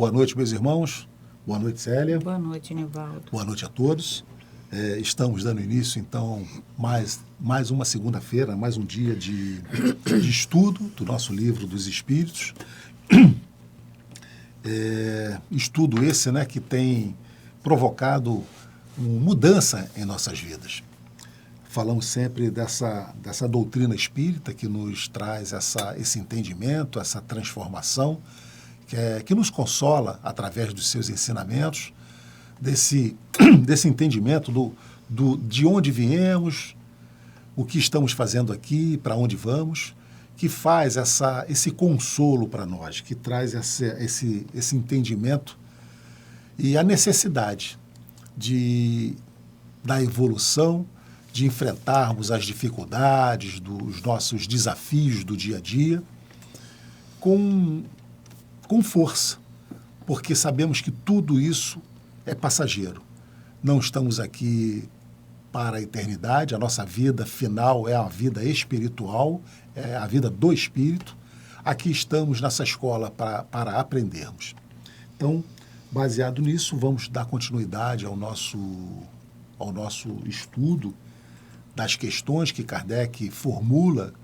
Boa noite, meus irmãos. Boa noite, Célia. Boa noite, Nivaldo. Boa noite a todos. Estamos dando início, então, mais uma segunda-feira, mais um dia de estudo do nosso livro dos Espíritos. Estudo esse, né, que tem provocado uma mudança em nossas vidas. Falamos sempre dessa doutrina espírita que nos traz esse entendimento, essa transformação, que nos consola através dos seus ensinamentos, desse entendimento de onde viemos, o que estamos fazendo aqui, para onde vamos, que faz esse consolo para nós, que traz esse entendimento e a necessidade da evolução, de enfrentarmos as dificuldades, dos nossos desafios do dia a dia, com força, porque sabemos que tudo isso é passageiro. Não estamos aqui para a eternidade, a nossa vida final é a vida espiritual, é a vida do Espírito. Aqui estamos nessa escola para aprendermos. Então, baseado nisso, vamos dar continuidade ao nosso estudo das questões que Kardec formula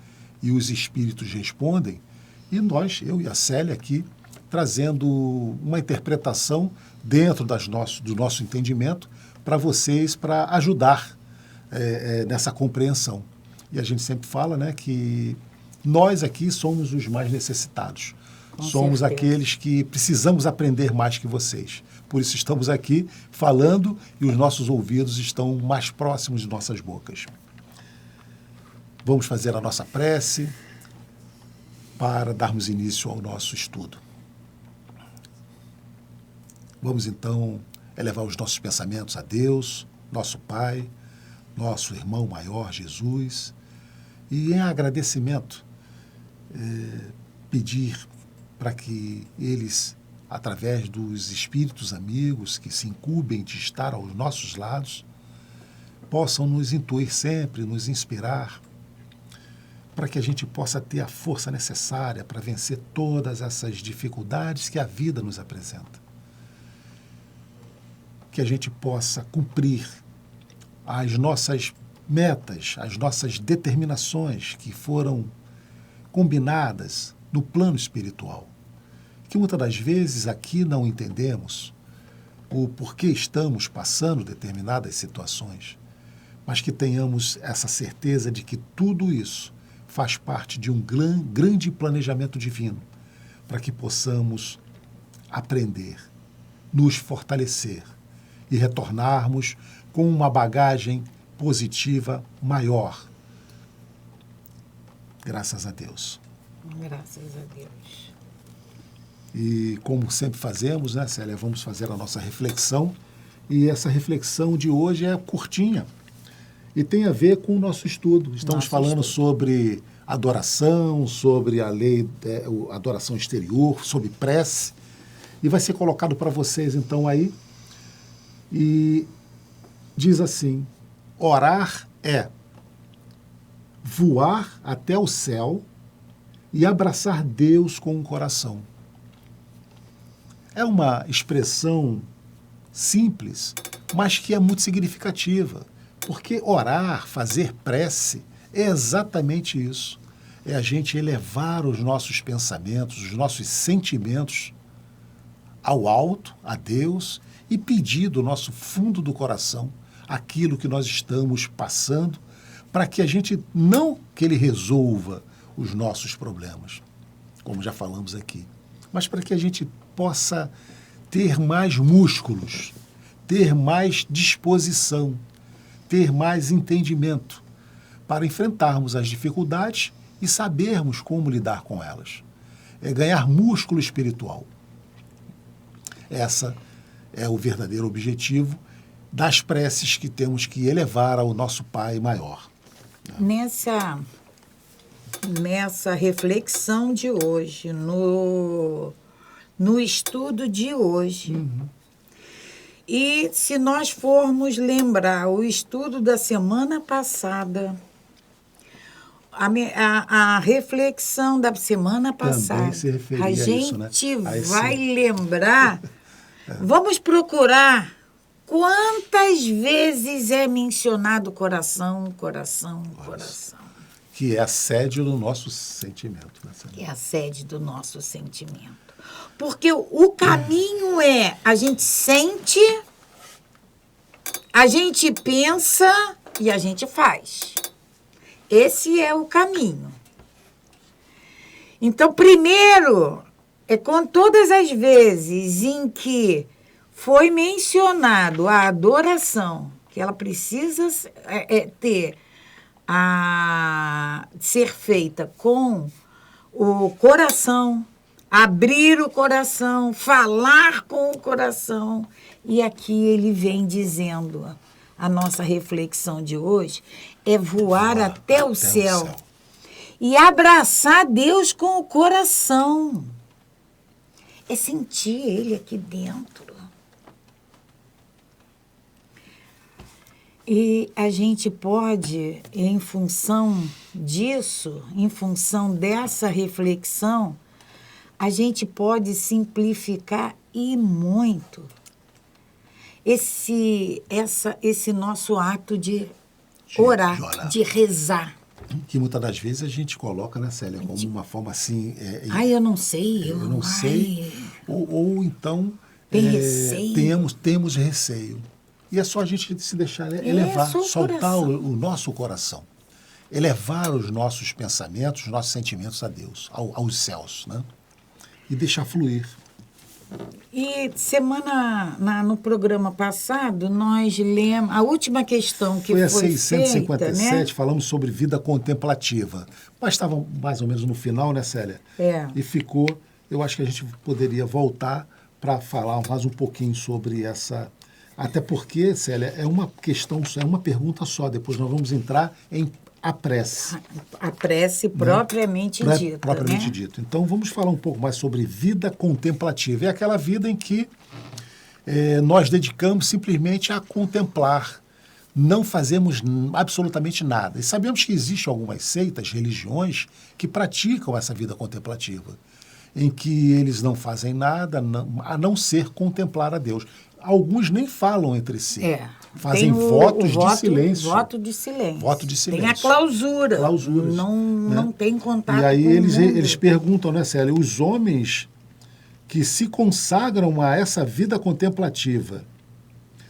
e os espíritos respondem, e nós, eu e a Célia aqui, trazendo uma interpretação dentro do nosso entendimento para vocês, para ajudar nessa compreensão. E a gente sempre fala, né, que nós aqui somos os mais necessitados. Somos aqueles que precisamos aprender mais que vocês. Por isso estamos aqui falando e os nossos ouvidos estão mais próximos de nossas bocas. Vamos fazer a nossa prece para darmos início ao nosso estudo. Vamos então elevar os nossos pensamentos a Deus, nosso Pai, nosso irmão maior, Jesus, e em agradecimento pedir para que eles, através dos espíritos amigos que se incumbem de estar aos nossos lados, possam nos intuir sempre, nos inspirar, para que a gente possa ter a força necessária para vencer todas essas dificuldades que a vida nos apresenta. Que a gente possa cumprir as nossas metas, as nossas determinações que foram combinadas no plano espiritual. Que muitas das vezes aqui não entendemos o porquê estamos passando determinadas situações, mas que tenhamos essa certeza de que tudo isso faz parte de um grande planejamento divino, para que possamos aprender, nos fortalecer e retornarmos com uma bagagem positiva maior. Graças a Deus. Graças a Deus. E como sempre fazemos, né, Célia, vamos fazer a nossa reflexão. E essa reflexão de hoje é curtinha e tem a ver com o nosso estudo. Estamos falando sobre adoração, sobre a lei, adoração exterior, sobre prece. E vai ser colocado para vocês, então, aí. E diz assim: orar é voar até o céu e abraçar Deus com o coração. É uma expressão simples, mas que é muito significativa, porque orar, fazer prece, é exatamente isso. É a gente elevar os nossos pensamentos, os nossos sentimentos ao alto, a Deus, e pedir do nosso fundo do coração aquilo que nós estamos passando, para que a gente, não que Ele resolva os nossos problemas, como já falamos aqui, mas para que a gente possa ter mais músculos, ter mais disposição, ter mais entendimento para enfrentarmos as dificuldades e sabermos como lidar com elas. É ganhar músculo espiritual. Essa é o verdadeiro objetivo das preces que temos que elevar ao nosso Pai maior. Nessa reflexão de hoje, no estudo de hoje, e se nós formos lembrar o estudo da semana passada, a reflexão da semana passada. Também se referia a a gente isso, né? vai lembrar. Vamos procurar quantas vezes é mencionado coração, coração, coração. Que é a sede do nosso sentimento. Né? Que é a sede do nosso sentimento. Porque o caminho é a gente sente, a gente pensa e a gente faz. Esse é o caminho. Então, primeiro, é com todas as vezes em que foi mencionado a adoração, que ela precisa ser feita com o coração, abrir o coração, falar com o coração. E aqui ele vem dizendo, a nossa reflexão de hoje é voar até o céu e abraçar Deus com o coração. É sentir Ele aqui dentro. E a gente pode, em função disso, em função dessa reflexão, a gente pode simplificar e muito esse nosso ato de orar, de rezar. Que muitas das vezes a gente coloca, né, Célia, como uma forma assim... eu não sei. Eu não sei. Ou então... Tem receio. Temos receio. E é só a gente se deixar elevar, soltar o nosso coração. Elevar os nossos pensamentos, os nossos sentimentos a Deus, aos céus, né? E deixar fluir. E no programa passado, nós lemos a última questão que foi a 657, feita, né? Falamos sobre vida contemplativa. Mas estava mais ou menos no final, né, Célia? E ficou, eu acho que a gente poderia voltar para falar mais um pouquinho sobre essa... Até porque, Célia, é uma questão, é uma pergunta só. Depois nós vamos entrar em a prece. A prece propriamente dita. Propriamente dito. Então, vamos falar um pouco mais sobre vida contemplativa. É aquela vida em que nós dedicamos simplesmente a contemplar. Não fazemos absolutamente nada. E sabemos que existem algumas seitas, religiões, que praticam essa vida contemplativa, em que eles não fazem nada a não ser contemplar a Deus. Alguns nem falam entre si. Fazem votos de silêncio. Voto de silêncio. Voto de silêncio. Tem a clausura. Clausuras. Não tem contato com o mundo. E aí eles perguntam, né, Célia, os homens que se consagram a essa vida contemplativa,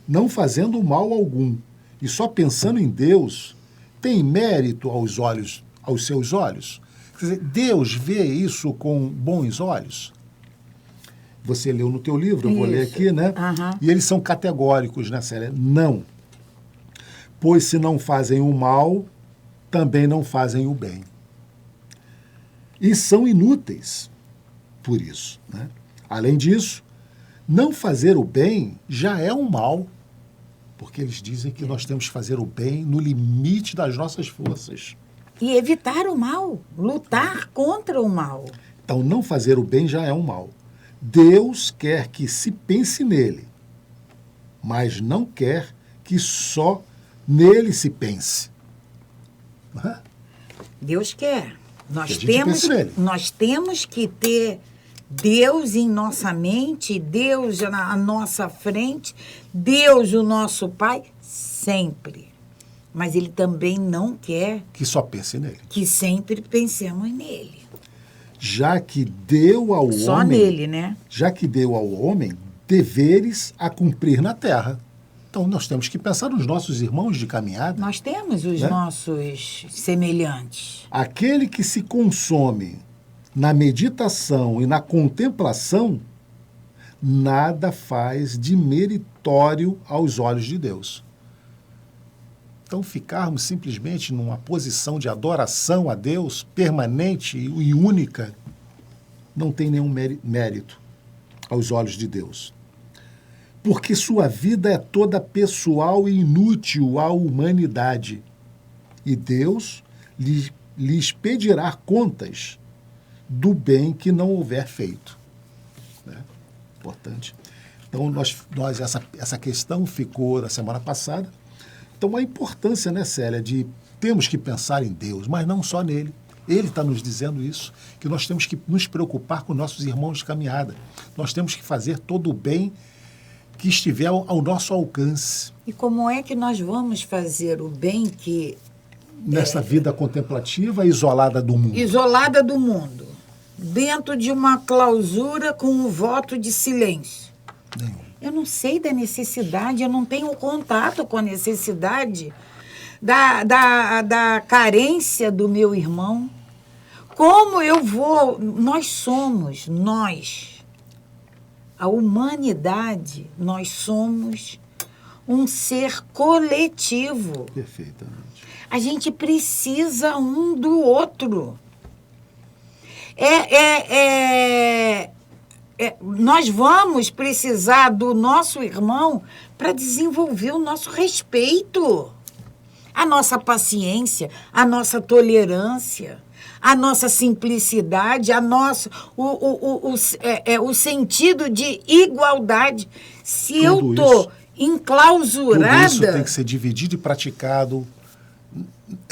não fazendo mal algum e só pensando em Deus, tem mérito aos seus olhos? Quer dizer, Deus vê isso com bons olhos? Você leu no teu livro, eu vou ler aqui, né? E eles são categóricos, né, Célia? Não. Pois se não fazem o mal, também não fazem o bem. E são inúteis por isso, né? Além disso, não fazer o bem já é um mal, porque eles dizem que nós temos que fazer o bem no limite das nossas forças. E evitar o mal, lutar contra o mal. Então, não fazer o bem já é um mal. Deus quer que se pense nele, mas não quer que só nele se pense. Deus quer. Nós temos que ter Deus em nossa mente, Deus na nossa frente, Deus o nosso Pai, sempre. Mas Ele também não quer que só pense nele. Que sempre pensemos nele. Já que deu ao homem... Só nele, né? Já que deu ao homem deveres a cumprir na terra. Então, nós temos que pensar nos nossos irmãos de caminhada. Nós temos os nossos semelhantes. Aquele que se consome na meditação e na contemplação, nada faz de meritório aos olhos de Deus. Então, ficarmos simplesmente numa posição de adoração a Deus permanente e única não tem nenhum mérito aos olhos de Deus. Porque sua vida é toda pessoal e inútil à humanidade. E Deus lhes pedirá contas do bem que não houver feito. Né? Importante. Então, essa questão ficou na semana passada. Então, a importância, né, Célia, de Temos que pensar em Deus, mas não só nele. Ele está nos dizendo isso, que nós temos que nos preocupar com nossos irmãos de caminhada. Nós temos que fazer todo o bem que estiver ao nosso alcance. E como é que nós vamos fazer o bem que... Nessa vida contemplativa isolada do mundo. Isolada do mundo, dentro de uma clausura com um voto de silêncio. Nenhum. Eu não sei da necessidade, eu não tenho contato com a necessidade da carência do meu irmão. Como eu vou... Nós, a humanidade, nós somos um ser coletivo. Perfeitamente. A gente precisa um do outro. Nós vamos precisar do nosso irmão para desenvolver o nosso respeito, a nossa paciência, a nossa tolerância, a nossa simplicidade, o sentido de igualdade. Se Tudo eu estou enclausurada... Tudo isso tem que ser dividido e praticado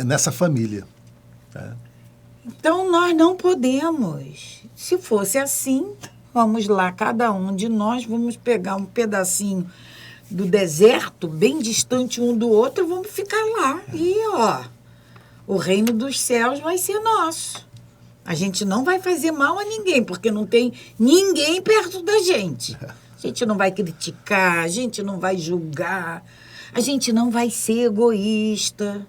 nessa família. Tá? Então, nós não podemos. Se fosse assim, vamos lá, cada um de nós, vamos pegar um pedacinho do deserto, bem distante um do outro, vamos ficar lá. E, o reino dos céus vai ser nosso. A gente não vai fazer mal a ninguém, porque não tem ninguém perto da gente. A gente não vai criticar, a gente não vai julgar, a gente não vai ser egoísta,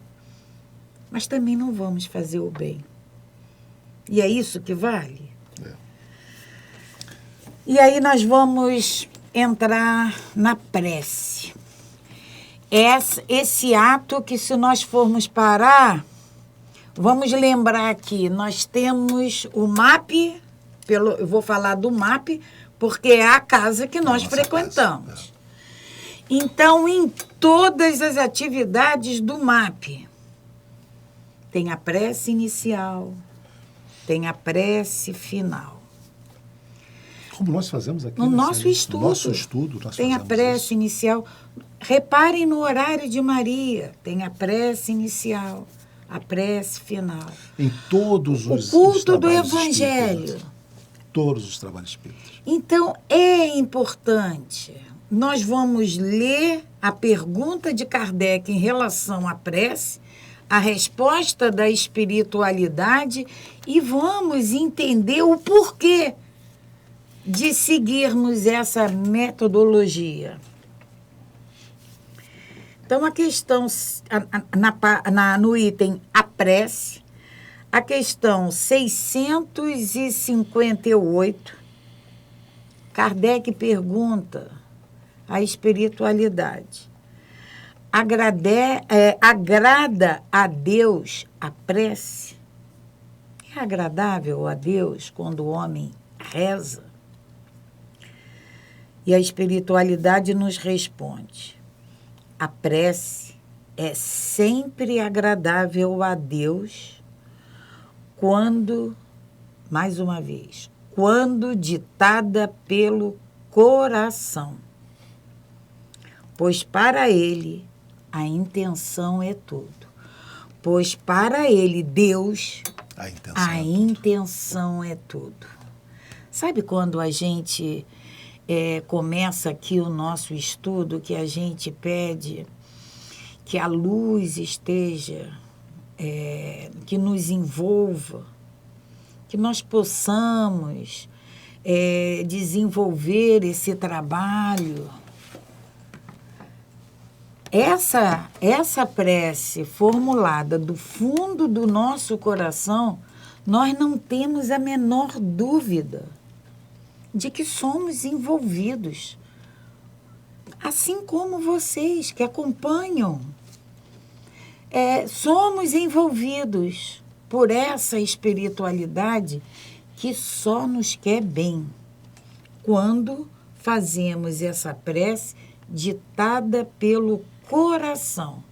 mas também não vamos fazer o bem. E é isso que vale? É. E aí nós vamos entrar na prece. Esse ato que, se nós formos parar, vamos lembrar aqui, nós temos o MAP, eu vou falar do MAP, porque é a casa que nós frequentamos. Casa. Então, em todas as atividades do MAP, tem a prece inicial, tem a prece final. Como nós fazemos aqui? No nosso estudo. No nosso estudo, nós tem a prece inicial. Reparem no horário de Maria. Tem a prece inicial, a prece final. Em todos os culto do Evangelho. Todos os trabalhos espíritas. Então, é importante. Nós vamos ler a pergunta de Kardec em relação à prece, a resposta da espiritualidade e vamos entender o porquê de seguirmos essa metodologia. Então, a questão, no item A Prece, a questão 658, Kardec pergunta à espiritualidade: agrada a Deus a prece? É agradável a Deus quando o homem reza? E a espiritualidade nos responde: a prece é sempre agradável a Deus quando, mais uma vez, quando ditada pelo coração. Pois para ele a intenção é tudo. Pois para ele, Deus, a intenção é tudo. Sabe quando a gente começa aqui o nosso estudo, que a gente pede que a luz esteja, que nos envolva, que nós possamos desenvolver esse trabalho. Essa prece formulada do fundo do nosso coração, nós não temos a menor dúvida de que somos envolvidos, assim como vocês que acompanham. Somos envolvidos por essa espiritualidade que só nos quer bem quando fazemos essa prece ditada pelo coração.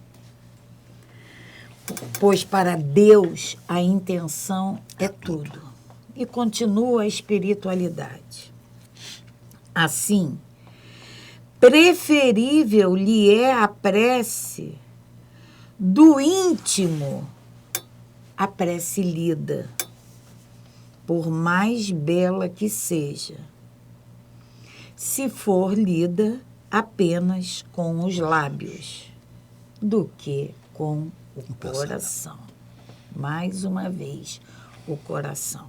Pois para Deus a intenção é tudo. E continua a espiritualidade. Assim, preferível lhe é a prece Do íntimo, a prece lida, por mais bela que seja, se for lida apenas com os lábios, do que com o coração. Mais uma vez, o coração.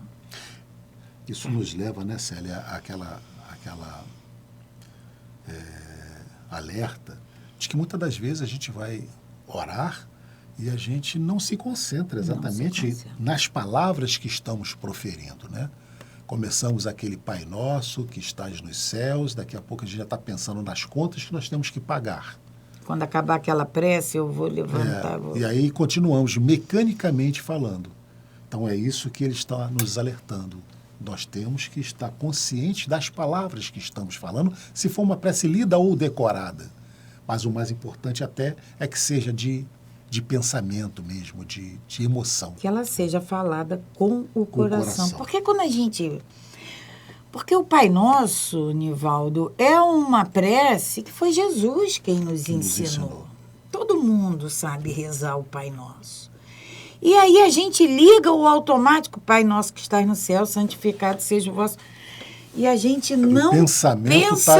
Isso nos leva, né, Célia, àquela alerta de que muitas das vezes a gente vai orar e a gente não se concentra exatamente nas palavras que estamos proferindo, né? Começamos aquele Pai Nosso que estás nos céus, daqui a pouco a gente já está pensando nas contas que nós temos que pagar. Quando acabar aquela prece, eu vou levantar. E aí continuamos mecanicamente falando. Então é isso que ele está nos alertando. Nós temos que estar conscientes das palavras que estamos falando, se for uma prece lida ou decorada. Mas o mais importante até é que seja de pensamento mesmo, de emoção. Que ela seja falada com o coração. Porque quando a gente... Porque o Pai Nosso, Nivaldo, é uma prece que foi Jesus quem nos ensinou. Todo mundo sabe rezar o Pai Nosso. E aí a gente liga o automático, Pai Nosso que estás no céu, santificado seja o vosso... E a gente não pensa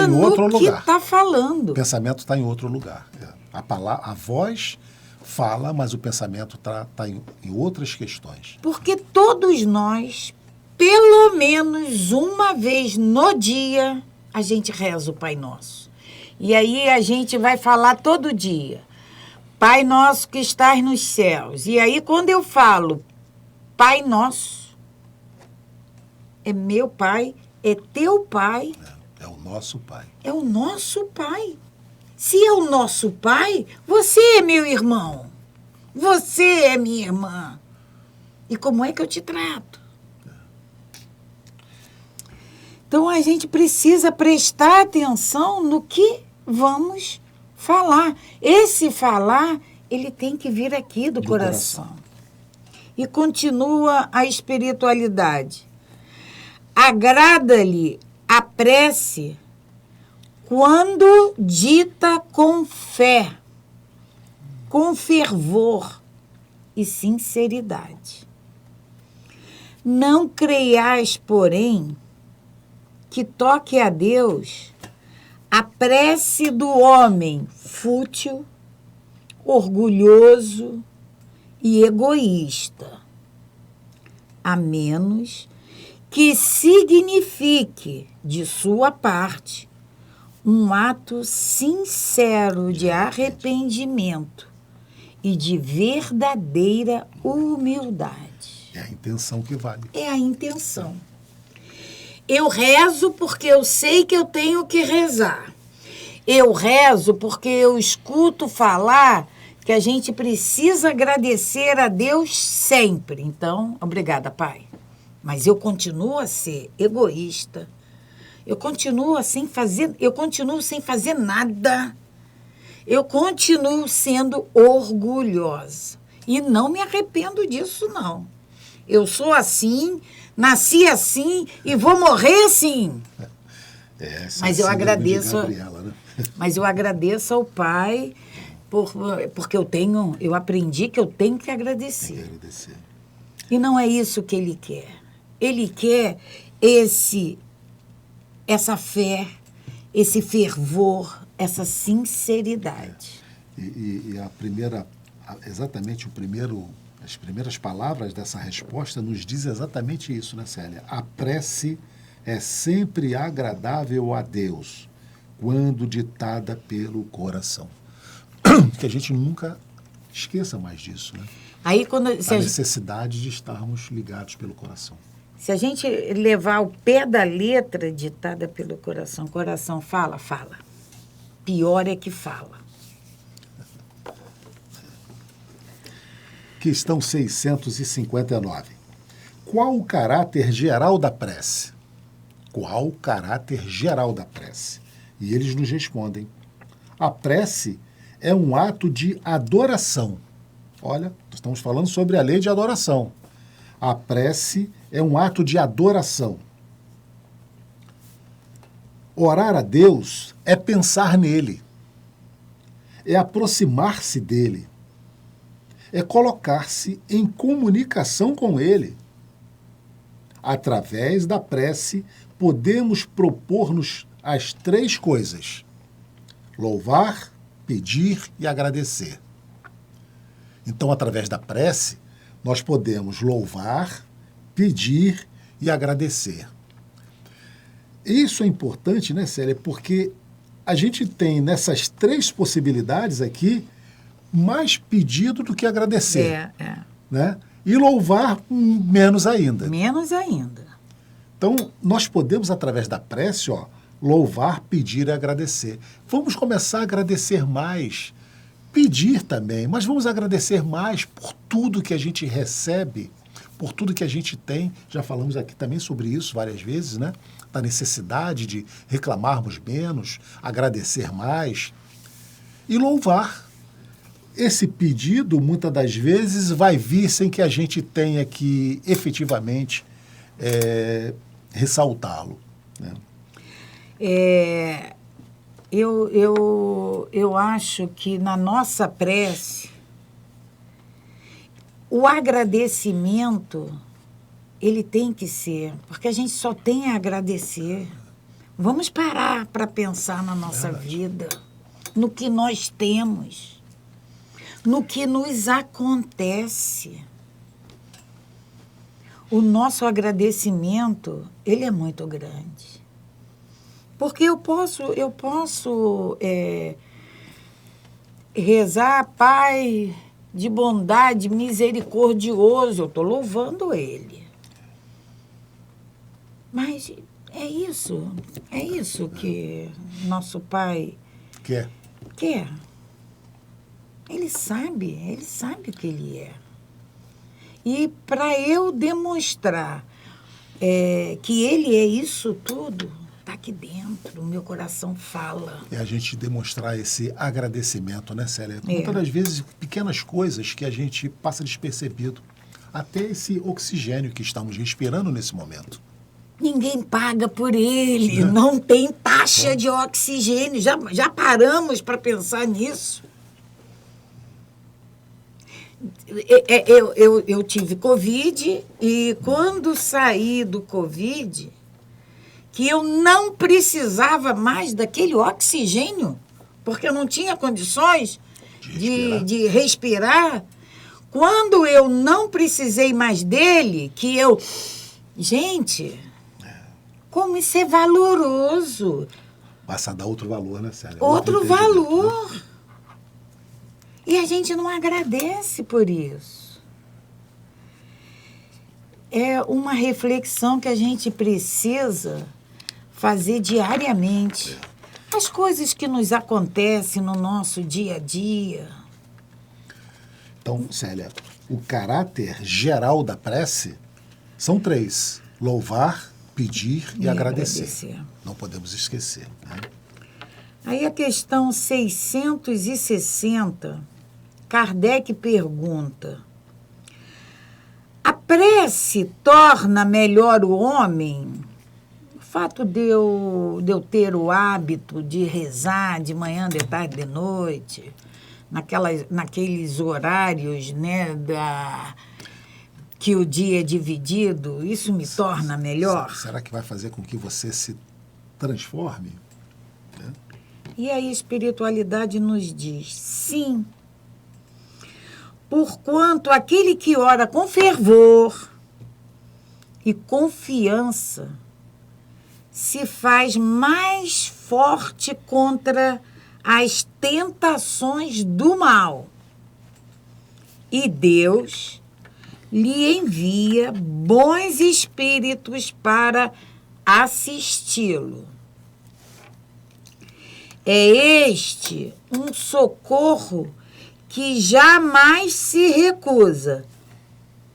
no que está falando. O pensamento está em outro lugar. A voz fala, mas o pensamento está em outras questões. Porque todos nós, pelo menos uma vez no dia, a gente reza o Pai Nosso. E aí a gente vai falar todo dia, Pai Nosso que estás nos céus. E aí quando eu falo Pai Nosso, é meu Pai, é teu Pai. É o nosso Pai. É o nosso Pai. Se é o nosso Pai, você é meu irmão. Você é minha irmã. E como é que eu te trato? Então, a gente precisa prestar atenção no que vamos falar. Esse falar, ele tem que vir aqui do coração. E continua a espiritualidade. Agrada-lhe a prece quando dita com fé, com fervor e sinceridade. Não creiais, porém, que toque a Deus a prece do homem fútil, orgulhoso e egoísta, a menos que signifique, de sua parte, um ato sincero de arrependimento e de verdadeira humildade. É a intenção que vale. É a intenção. Eu rezo porque eu sei que eu tenho que rezar. Eu rezo porque eu escuto falar que a gente precisa agradecer a Deus sempre. Então, obrigada, Pai. Mas eu continuo a ser egoísta. Eu continuo sem fazer nada. Eu continuo sendo orgulhosa. E não me arrependo disso, não. Eu sou assim, nasci assim e vou morrer assim. Mas eu agradeço. Gabriela, né? Mas eu agradeço ao Pai porque eu aprendi que eu tenho que agradecer. Tem que agradecer. E não é isso que Ele quer. Ele quer essa fé, esse fervor, essa sinceridade. E exatamente as primeiras palavras dessa resposta nos diz exatamente isso, né, Célia? A prece é sempre agradável a Deus quando ditada pelo coração. Que a gente nunca esqueça mais disso, né? Aí, a necessidade de estarmos ligados pelo coração. Se a gente levar ao pé da letra ditada pelo coração, coração fala. Pior é que fala. Questão 659. Qual o caráter geral da prece? Qual o caráter geral da prece? E eles nos respondem. A prece é um ato de adoração. Olha, estamos falando sobre a lei de adoração. A prece é um ato de adoração. Orar a Deus é pensar nele, é aproximar-se dele, é colocar-se em comunicação com Ele. Através da prece, podemos propor-nos as três coisas: louvar, pedir e agradecer. Então, através da prece, nós podemos louvar, pedir e agradecer. Isso é importante, né, Célia? Porque a gente tem nessas três possibilidades aqui mais pedido do que agradecer. Né? E louvar menos ainda. Menos ainda. Então, nós podemos, através da prece, louvar, pedir e agradecer. Vamos começar a agradecer mais, pedir também, mas vamos agradecer mais por tudo que a gente recebe, por tudo que a gente tem. Já falamos aqui também sobre isso várias vezes, né? Da necessidade de reclamarmos menos, agradecer mais e louvar. Esse pedido, muitas das vezes, vai vir sem que a gente tenha que, efetivamente, ressaltá-lo. Né? Eu acho que na nossa prece, o agradecimento, ele tem que ser, porque a gente só tem a agradecer. Vamos parar para pensar na nossa vida, no que nós temos, no que nos acontece. O nosso agradecimento, ele é muito grande. Porque eu posso rezar, Pai de bondade, misericordioso, eu estou louvando Ele. Mas é isso que nosso Pai quer. Ele sabe o que Ele é. E para eu demonstrar que Ele é isso tudo, está aqui dentro, o meu coração fala. É a gente demonstrar esse agradecimento, né, Célia? Muitas das vezes, pequenas coisas que a gente passa despercebido. Até esse oxigênio que estamos respirando nesse momento. Ninguém paga por ele, não tem taxa de oxigênio. Já paramos para pensar nisso. Eu tive Covid e quando saí do Covid, que eu não precisava mais daquele oxigênio, porque eu não tinha condições de respirar. Quando eu não precisei mais dele, que eu... Gente, como isso é valoroso. Passa a dar outro valor, né, Célia? Outro valor. Né? E a gente não agradece por isso. É uma reflexão que a gente precisa fazer diariamente. As coisas que nos acontecem no nosso dia a dia. Então, Célia, o caráter geral da prece são três: louvar, pedir e agradecer. Não podemos esquecer. Né? Aí a questão 660, Kardec pergunta: a prece torna melhor o homem? O fato de eu ter o hábito de rezar de manhã, de tarde, de noite, naqueles horários, né, que o dia é dividido, isso me torna melhor? Será que vai fazer com que você se transforme? Né? E a espiritualidade nos diz, sim. Porquanto aquele que ora com fervor e confiança se faz mais forte contra as tentações do mal. E Deus lhe envia bons espíritos para assisti-lo. É este um socorro que jamais se recusa,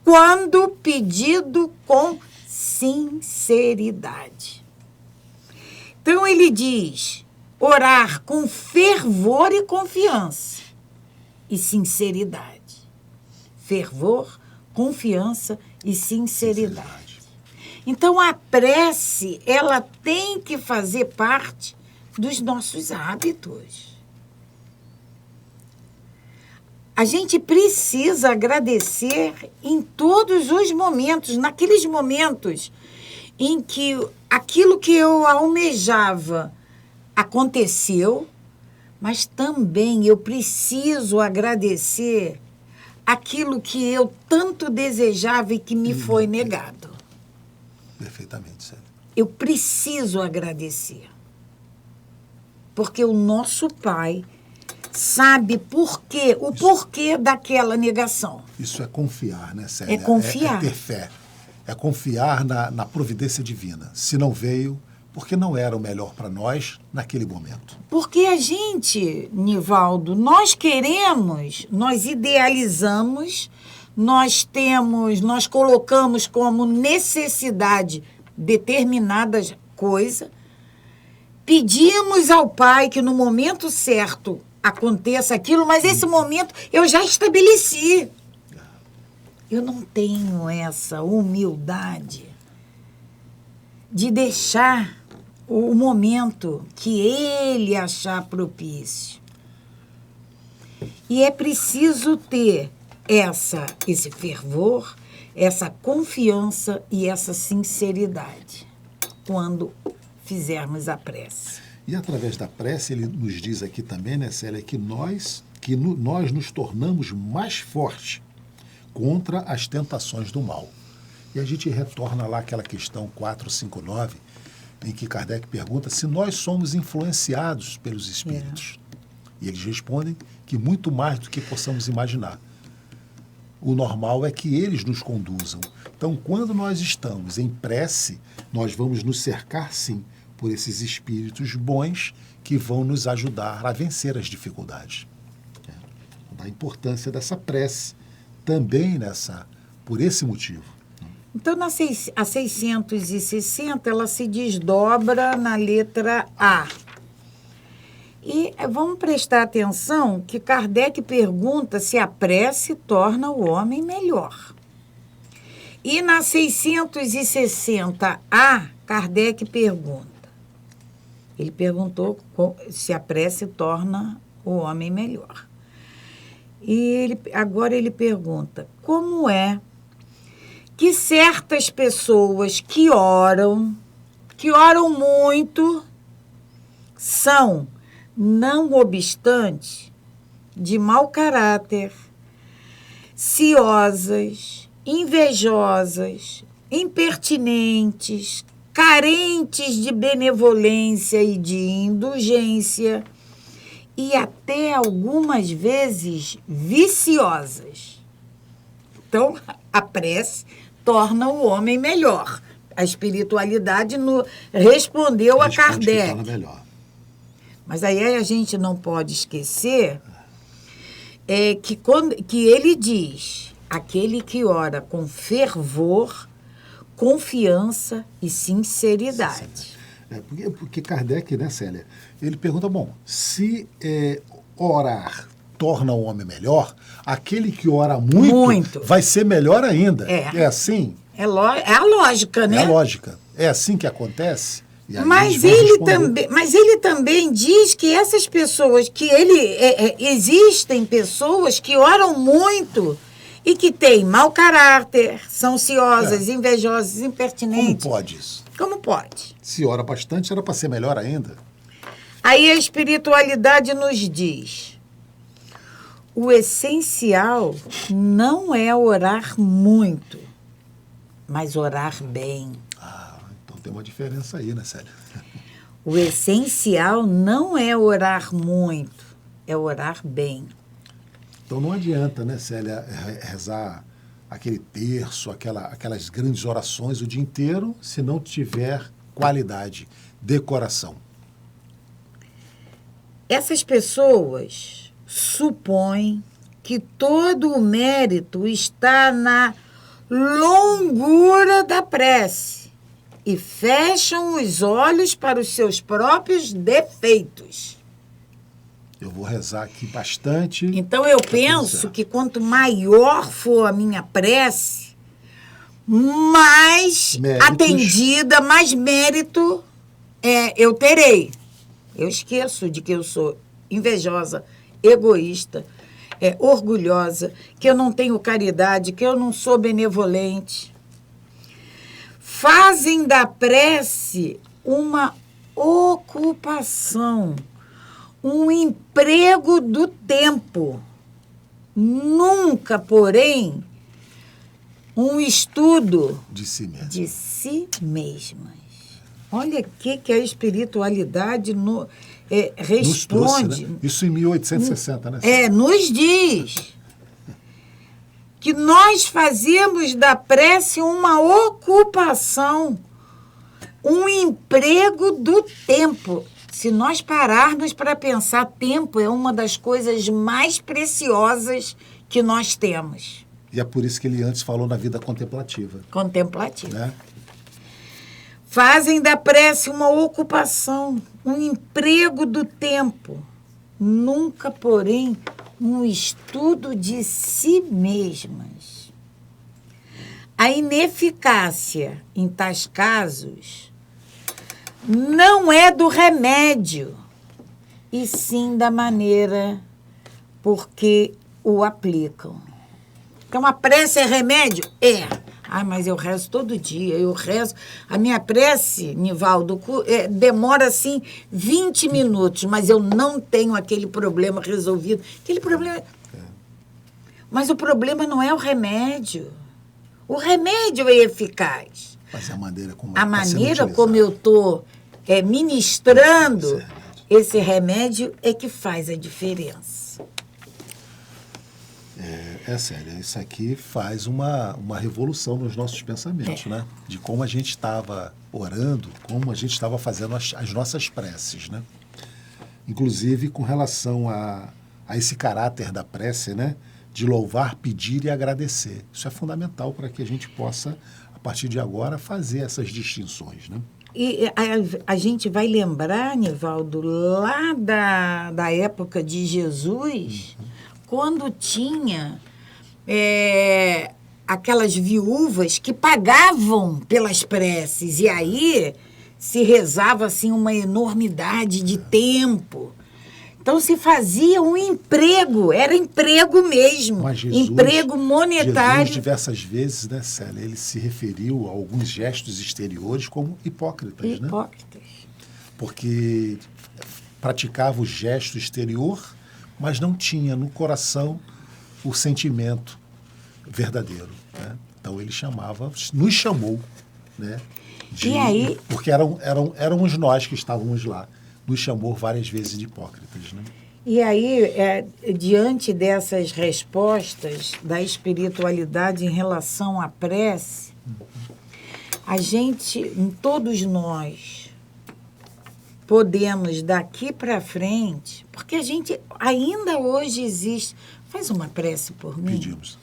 quando pedido com sinceridade. Então ele diz, orar com fervor e confiança e sinceridade. Fervor, confiança e sinceridade. Então a prece, ela tem que fazer parte dos nossos hábitos. A gente precisa agradecer em todos os momentos, naqueles momentos em que aquilo que eu almejava aconteceu, mas também eu preciso agradecer aquilo que eu tanto desejava e que me foi negado. Perfeitamente, Célia. Eu preciso agradecer. Porque o nosso Pai sabe o porquê daquela negação. Isso é confiar, né, Célia? É confiar. É ter fé. É confiar na providência divina. Se não veio, porque não era o melhor para nós naquele momento. Porque a gente, Nivaldo, nós queremos, nós idealizamos, nós colocamos como necessidade determinadas coisas, pedimos ao Pai que no momento certo aconteça aquilo, mas esse momento eu já estabeleci. Eu não tenho essa humildade de deixar o momento que ele achar propício. E é preciso ter esse fervor, essa confiança e essa sinceridade quando fizermos a prece. E através da prece, ele nos diz aqui também, né, Célia, que nós nos tornamos mais fortes contra as tentações do mal. E a gente retorna lá àquela questão 459, em que Kardec pergunta se nós somos influenciados pelos espíritos. E eles respondem que muito mais do que possamos imaginar. O normal é que eles nos conduzam. Então, quando nós estamos em prece, nós vamos nos cercar, sim, por esses espíritos bons que vão nos ajudar a vencer as dificuldades. A importância dessa prece também por esse motivo. Então, a 660, ela se desdobra na letra A. E vamos prestar atenção que Kardec pergunta se a prece torna o homem melhor. E na 660A, Kardec pergunta. Ele perguntou se a prece torna o homem melhor. E agora ele pergunta, como é que certas pessoas que oram muito, são, não obstante, de mau caráter, ciosas, invejosas, impertinentes, carentes de benevolência e de indulgência, e até algumas vezes viciosas. Então, a prece torna o homem melhor. A espiritualidade respondeu a Kardec. Melhor. Mas aí a gente não pode esquecer que ele diz, aquele que ora com fervor, confiança e sinceridade. Porque Kardec, né, Célia, ele pergunta, se orar torna o homem melhor, aquele que ora muito vai ser melhor ainda. É assim? É a lógica, né? É a lógica. É assim que acontece? Mas ele também diz que essas pessoas, existem pessoas que oram muito e que têm mau caráter, são ciosas, invejosas, impertinentes. Como pode isso? Como pode? Se ora bastante, era para ser melhor ainda. Aí a espiritualidade nos diz, o essencial não é orar muito, mas orar bem. Então tem uma diferença aí, né, Célia? O essencial não é orar muito, é orar bem. Então não adianta, né, Célia, rezar aquele terço, aquelas grandes orações o dia inteiro, se não tiver qualidade de coração. Essas pessoas supõem que todo o mérito está na longura da prece e fecham os olhos para os seus próprios defeitos. Eu vou rezar aqui bastante. Então, eu penso que quanto maior for a minha prece, mais atendida, mais mérito eu terei. Eu esqueço de que eu sou invejosa, egoísta, orgulhosa, que eu não tenho caridade, que eu não sou benevolente. Fazem da prece uma ocupação, um emprego do tempo. Nunca, porém, um estudo De si mesmo. de si mesmas. Olha o que a espiritualidade Nos trouxe, responde. né? Isso em 1860, né? Nos diz que nós fazemos da prece uma ocupação, um emprego do tempo. Se nós pararmos para pensar, tempo é uma das coisas mais preciosas que nós temos. E é por isso que ele antes falou na vida contemplativa. Contemplativa. Né? Fazem da prece uma ocupação, um emprego do tempo. Nunca, porém, um estudo de si mesmas. A ineficácia em tais casos não é do remédio, e sim da maneira por que o aplicam. Então, a prece é remédio? É. Mas eu rezo todo dia, eu rezo. A minha prece, Nivaldo, demora, assim, 20 minutos, mas eu não tenho aquele problema resolvido. Aquele problema... Mas o problema não é o remédio. O remédio é eficaz. Mas a maneira como eu estou ministrando esse remédio é que faz a diferença. É sério, isso aqui faz uma revolução nos nossos pensamentos, né? De como a gente estava orando, como a gente estava fazendo as nossas preces, né? Inclusive com relação a esse caráter da prece, né? De louvar, pedir e agradecer. Isso é fundamental para que a gente possa, a partir de agora, fazer essas distinções, né? E a gente vai lembrar, Nivaldo, lá da época de Jesus, quando tinha aquelas viúvas que pagavam pelas preces, e aí se rezava assim uma enormidade de tempo. Então se fazia um emprego, era emprego mesmo, Mas Jesus, emprego monetário. Jesus diversas vezes, né, Célia, ele se referiu a alguns gestos exteriores como hipócritas, né? Hipócritas. Porque praticava o gesto exterior, mas não tinha no coração o sentimento verdadeiro, né? Então ele nos chamou, né? E aí? Porque éramos nós que estávamos lá, nos chamou várias vezes de hipócritas, né? E aí, diante dessas respostas da espiritualidade em relação à prece, a gente, todos nós, podemos daqui para frente, porque a gente ainda hoje existe. Faz uma prece por mim. Pedimos.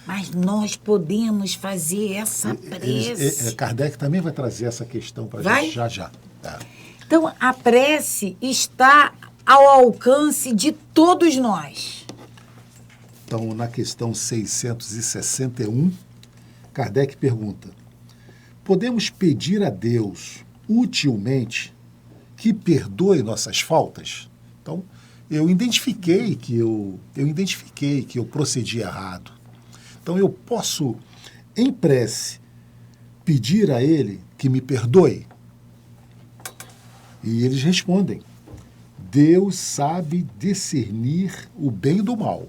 Mas nós podemos fazer essa prece. Kardec também vai trazer essa questão para a gente já. Tá. Então, a prece está ao alcance de todos nós. Então, na questão 661, Kardec pergunta: podemos pedir a Deus utilmente que perdoe nossas faltas? Então, eu identifiquei que eu procedi errado. Então, eu posso, em prece, pedir a Ele que me perdoe? E eles respondem: Deus sabe discernir o bem do mal.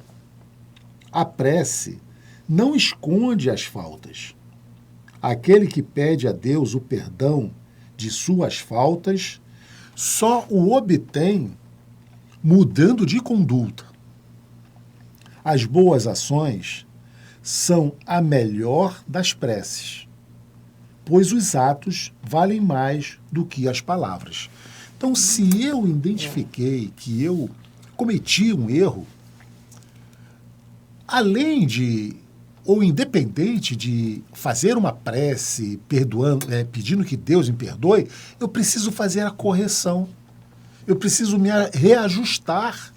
A prece não esconde as faltas. Aquele que pede a Deus o perdão de suas faltas só o obtém mudando de conduta. As boas ações são a melhor das preces, pois os atos valem mais do que as palavras. Então, se eu identifiquei que eu cometi um erro, além de, ou independente de fazer uma prece pedindo que Deus me perdoe, eu preciso fazer a correção. Eu preciso me reajustar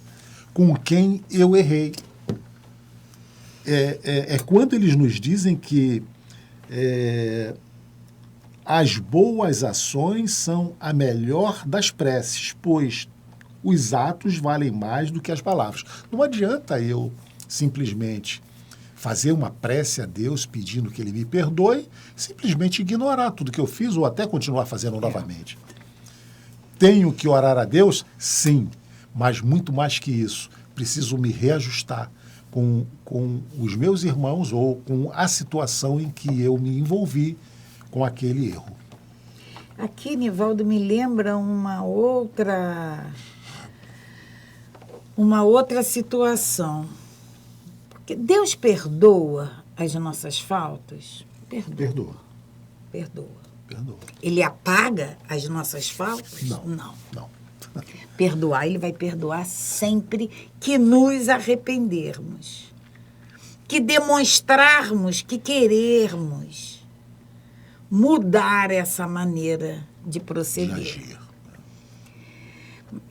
com quem eu errei. É quando eles nos dizem que as boas ações são a melhor das preces, pois os atos valem mais do que as palavras. Não adianta eu simplesmente fazer uma prece a Deus pedindo que Ele me perdoe, simplesmente ignorar tudo que eu fiz ou até continuar fazendo novamente. Tenho que orar a Deus? Sim, mas muito mais que isso. Preciso me reajustar com os meus irmãos ou com a situação em que eu me envolvi com aquele erro. Aqui, Nivaldo, me lembra uma outra situação. Porque Deus perdoa as nossas faltas? Perdoa. Perdoa. Perdoa. Ele apaga as nossas faltas? Não. Perdoar, Ele vai perdoar sempre que nos arrependermos. Que demonstrarmos que querermos mudar essa maneira de proceder. De agir.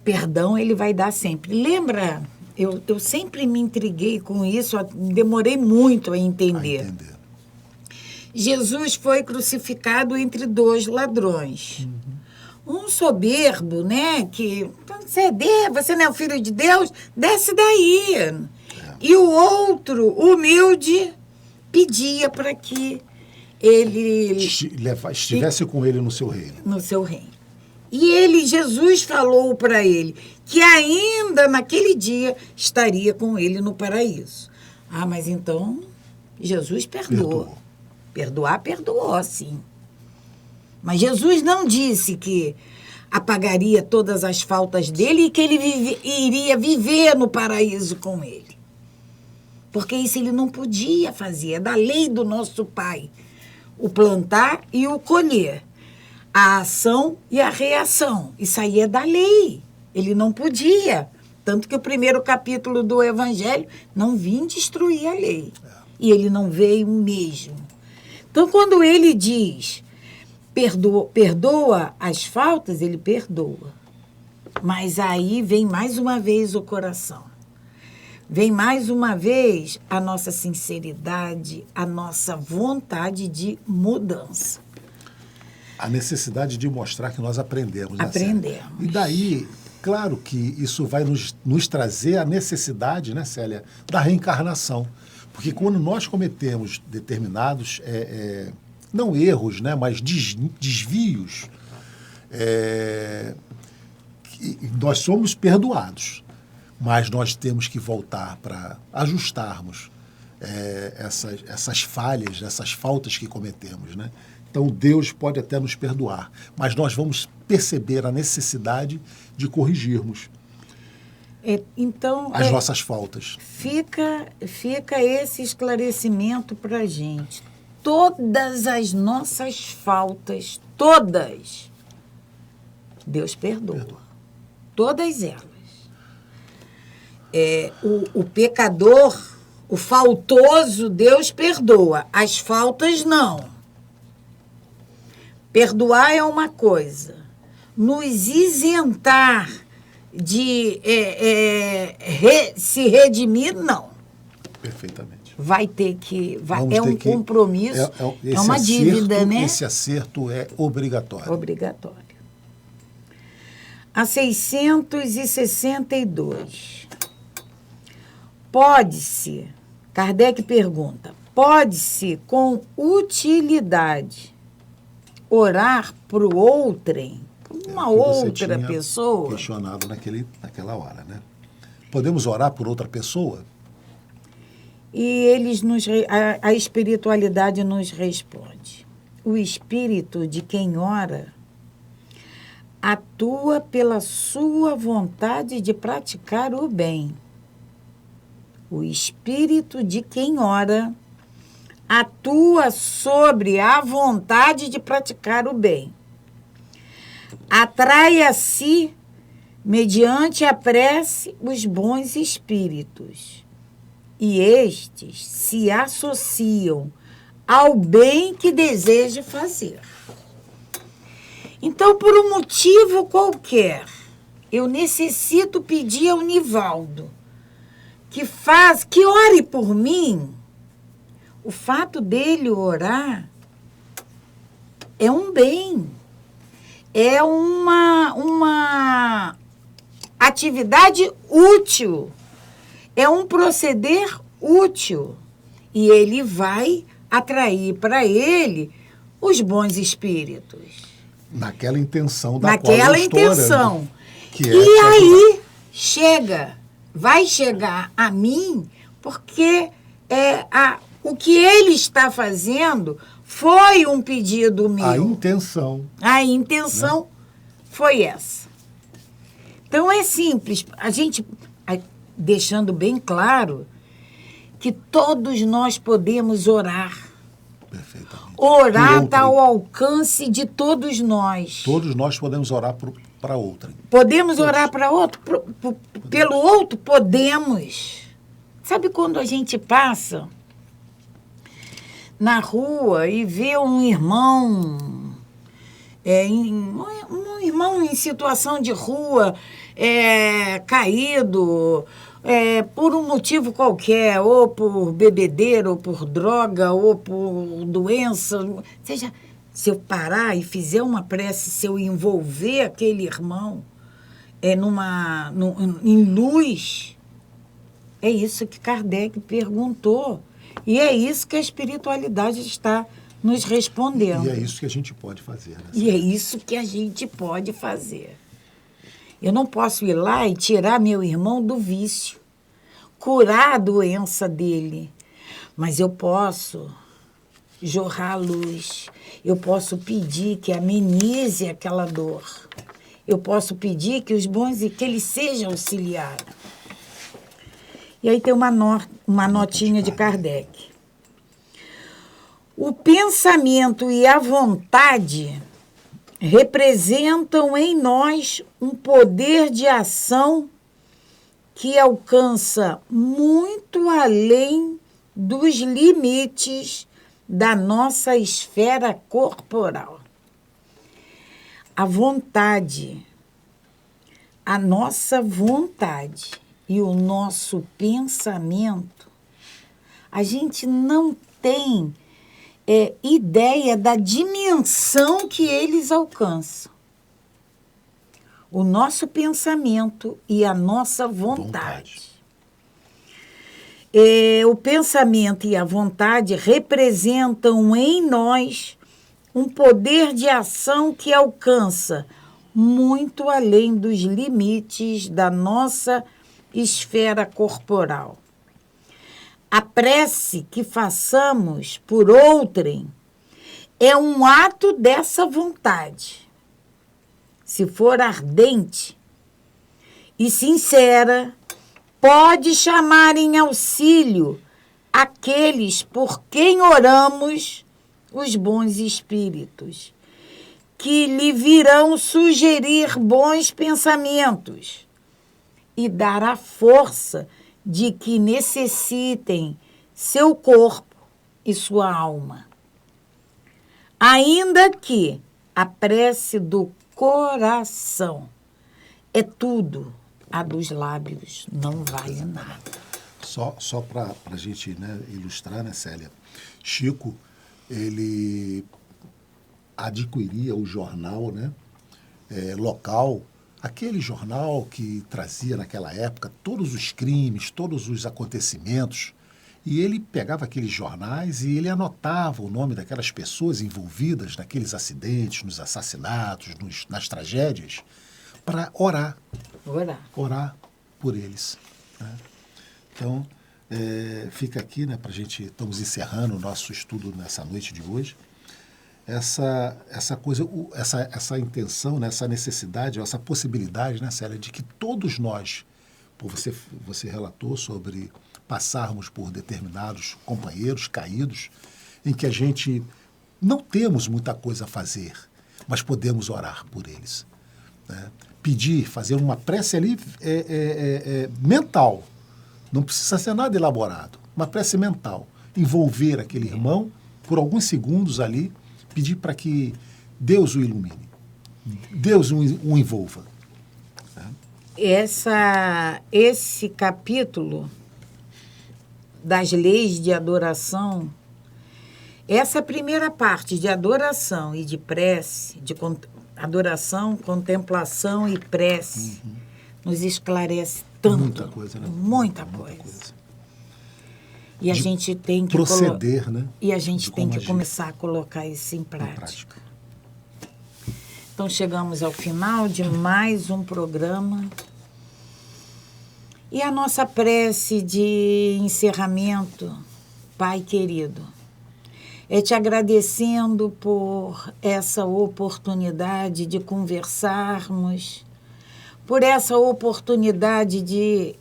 Perdão Ele vai dar sempre. Lembra, eu sempre me intriguei com isso, demorei muito a entender. Jesus foi crucificado entre dois ladrões. Um soberbo, né? Que você não é o filho de Deus? Desce daí. E o outro, humilde, pedia para que ele estivesse com ele no seu reino. No seu reino. E Jesus falou para ele que ainda naquele dia estaria com ele no paraíso. Ah, mas então Jesus perdoou. Perdoar, perdoou, sim. Mas Jesus não disse que apagaria todas as faltas dele e que ele iria viver no paraíso com ele. Porque isso ele não podia fazer. É da lei do nosso Pai. O plantar e o colher. A ação e a reação. Isso aí é da lei. Ele não podia. Tanto que o primeiro capítulo do Evangelho não vinha destruir a lei. E ele não veio mesmo. Então, quando ele diz, perdoa as faltas, ele perdoa. Mas aí vem mais uma vez o coração. Vem mais uma vez a nossa sinceridade, a nossa vontade de mudança. A necessidade de mostrar que nós aprendemos. Aprendemos. Né, Célia? E daí, claro que isso vai nos trazer a necessidade, né, Célia, da reencarnação. Porque quando nós cometemos determinados, não erros, né, mas desvios, nós somos perdoados. Mas nós temos que voltar para ajustarmos essas falhas, essas faltas que cometemos, né? Então, Deus pode até nos perdoar, mas nós vamos perceber a necessidade de corrigirmos as nossas faltas. Fica esse esclarecimento para a gente. Todas as nossas faltas, todas, Deus perdoa. Todas elas. O pecador, o faltoso, Deus perdoa. As faltas, não. Perdoar é uma coisa. Nos isentar de se redimir, não. Perfeitamente. Vai ter que... é um compromisso, é uma dívida, né? Esse acerto é obrigatório. Obrigatório. A 662. Pode-se, Kardec pergunta, pode-se com utilidade orar para o outrem, uma outra pessoa? Questionado naquela hora, né? Podemos orar por outra pessoa? E a espiritualidade nos responde. O espírito de quem ora atua pela sua vontade de praticar o bem. O espírito de quem ora atua sobre a vontade de praticar o bem. Atrai a si, mediante a prece, os bons espíritos. E estes se associam ao bem que deseja fazer. Então, por um motivo qualquer, eu necessito pedir ao Nivaldo que ore por mim. O fato dele orar é um bem, é uma atividade útil. É um proceder útil. E ele vai atrair para ele os bons espíritos. Naquela intenção da Naquela qual eu estou intenção. orando, que é E te aí vai chegar a mim, porque o que ele está fazendo foi um pedido meu. A intenção. A intenção foi essa. Então é simples. A gente, deixando bem claro, que todos nós podemos orar. Perfeitamente. Orar está ao alcance de todos nós. Todos nós podemos orar para outrem. Podemos orar para outro? Pelo outro? Podemos. Sabe quando a gente passa na rua e vê um irmão, um irmão em situação de rua, caído, por um motivo qualquer, ou por bebedeira, ou por droga, ou por doença, seja, se eu parar e fizer uma prece, se eu envolver aquele irmão em luz, é isso que Kardec perguntou. E é isso que a espiritualidade está nos respondendo. E é isso que a gente pode fazer. Né? E é isso que a gente pode fazer. Eu não posso ir lá e tirar meu irmão do vício, curar a doença dele, mas eu posso jorrar a luz, eu posso pedir que amenize aquela dor, eu posso pedir que que ele seja auxiliado. E aí tem uma notinha de Kardec. O pensamento e a vontade representam em nós um poder de ação que alcança muito além dos limites da nossa esfera corporal. A vontade, a nossa vontade e o nosso pensamento, a gente não tem ideia da dimensão que eles alcançam. O nosso pensamento e a nossa vontade. O pensamento e a vontade representam em nós um poder de ação que alcança muito além dos limites da nossa esfera corporal. A prece que façamos por outrem é um ato dessa vontade. Se for ardente e sincera, pode chamar em auxílio aqueles por quem oramos, os bons espíritos, que lhe virão sugerir bons pensamentos e dar a força de que necessitem seu corpo e sua alma. Ainda que a prece do coração é tudo, a dos lábios não vale nada. Só para a gente ilustrar, né, Célia? Chico, ele adquiria o jornal, né, local, aquele jornal que trazia naquela época todos os crimes, todos os acontecimentos, e ele pegava aqueles jornais e ele anotava o nome daquelas pessoas envolvidas naqueles acidentes, nos assassinatos, nas tragédias, para orar por eles. Né? Então, fica aqui, né, para a gente, estamos encerrando o nosso estudo nessa noite de hoje, essa coisa, essa intenção, né, essa necessidade, essa possibilidade, né, Célia, de que todos nós, você relatou sobre passarmos por determinados companheiros caídos, em que a gente não temos muita coisa a fazer, mas podemos orar por eles. Né? Pedir, fazer uma prece ali mental, não precisa ser nada elaborado, uma prece mental, envolver aquele irmão por alguns segundos ali, pedir para que Deus o ilumine, Deus o envolva. Esse capítulo das leis de adoração, essa primeira parte de adoração e de prece, de adoração, contemplação e prece, nos esclarece tanto. Muita coisa, né? Muita coisa. E a gente tem que proceder, né? E a gente tem que agir. começar a colocar isso em prática. Então, chegamos ao final de mais um programa. E a nossa prece de encerramento, Pai querido, é te agradecendo por essa oportunidade de conversarmos, por essa oportunidade de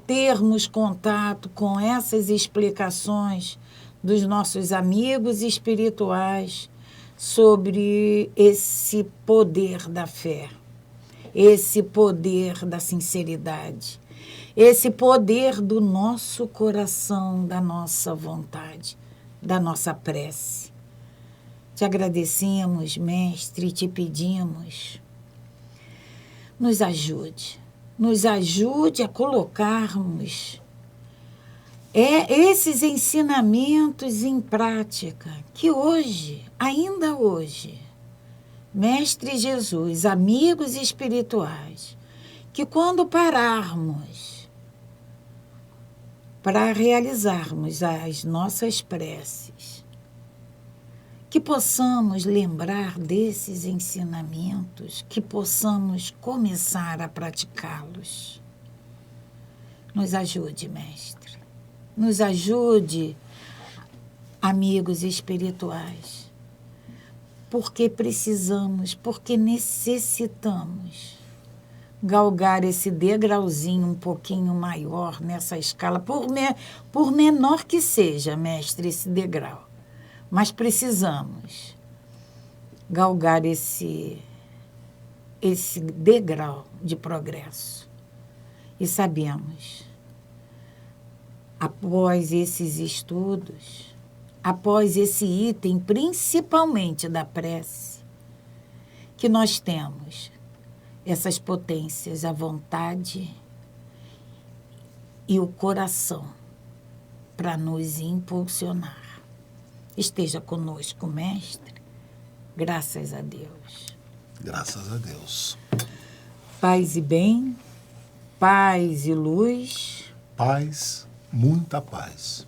termos contato com essas explicações dos nossos amigos espirituais sobre esse poder da fé, esse poder da sinceridade, esse poder do nosso coração, da nossa vontade, da nossa prece. Te agradecemos, Mestre, e te pedimos, nos ajude a colocarmos esses ensinamentos em prática, que hoje, ainda hoje, Mestre Jesus, amigos espirituais, que quando pararmos para realizarmos as nossas preces, que possamos lembrar desses ensinamentos, que possamos começar a praticá-los. Nos ajude, Mestre. Nos ajude, amigos espirituais, porque precisamos, porque necessitamos galgar esse degrauzinho um pouquinho maior nessa escala, por menor que seja, Mestre, esse degrau. Mas precisamos galgar esse degrau de progresso. E sabemos, após esses estudos, após esse item, principalmente da prece, que nós temos essas potências, a vontade e o coração para nos impulsionar. Esteja conosco, Mestre, graças a Deus. Graças a Deus. Paz e bem, paz e luz. Paz, muita paz.